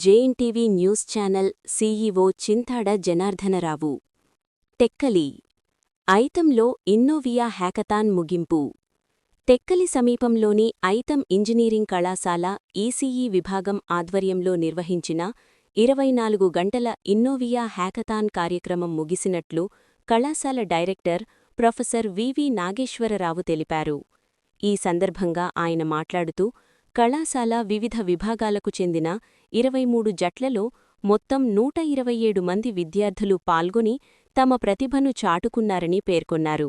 జేఎన్టీవీ news channel CEO Chintada Janardhanarao. Tekkali ఐతంలో Innovia hackathon ముగింపు. టెక్కలి సమీపంలోని ఐతం ఇంజనీరింగ్ కళాశాల ఈసీఈ విభాగం ఆధ్వర్యంలో నిర్వహించిన 24 గంటల ఇన్నోవియా హ్యాకథాన్ కార్యక్రమం ముగిసినట్లు కళాశాల డైరెక్టర్ ప్రొఫెసర్ వివి నాగేశ్వరరావు తెలిపారు. ఈ సందర్భంగా ఆయన మాట్లాడుతూ, కళాశాల వివిధ విభాగాలకు చెందిన 23 జట్లలో మొత్తం 127 మంది విద్యార్థులు పాల్గొని తమ ప్రతిభను చాటుకున్నారని పేర్కొన్నారు.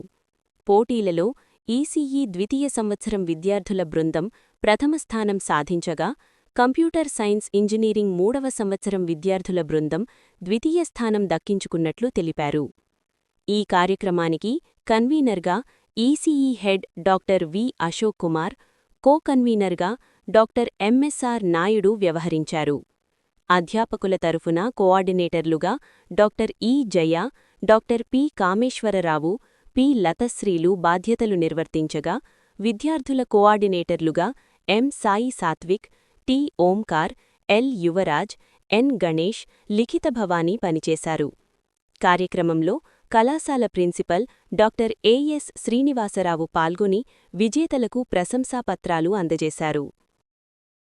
పోటీలలో ఈసీఈ ద్వితీయ సంవత్సరం విద్యార్థుల బృందం ప్రథమ స్థానం సాధించగా, కంప్యూటర్ సైన్స్ ఇంజనీరింగ్ 3వ సంవత్సరం విద్యార్థుల బృందం ద్వితీయ స్థానం దక్కించుకున్నట్లు తెలిపారు. ఈ కార్యక్రమానికి కన్వీనర్గా ECE head doctor V Ashok Kumar, కో-కన్వీనర్గా డాక్టర్ ఎంఎస్ఆర్ నాయుడు వ్యవహరించారు. అధ్యాపకుల తరఫున కోఆర్డినేటర్లుగా doctor E Jaya, doctor P Kameswararao, P లతశ్రీలు బాధ్యతలు నిర్వర్తించగా, విద్యార్థుల కోఆర్డినేటర్లుగా M Sai Satvik, T Omkar, L Yuvaraj, N Ganesh, Likhitha Bhavani పనిచేశారు. కార్యక్రమంలో కళాశాల ప్రిన్సిపల్ డాక్టర్ ఏఎస్ శ్రీనివాసరావు పాల్గొని విజేతలకు ప్రశంసాపత్రాలు అందజేశారు.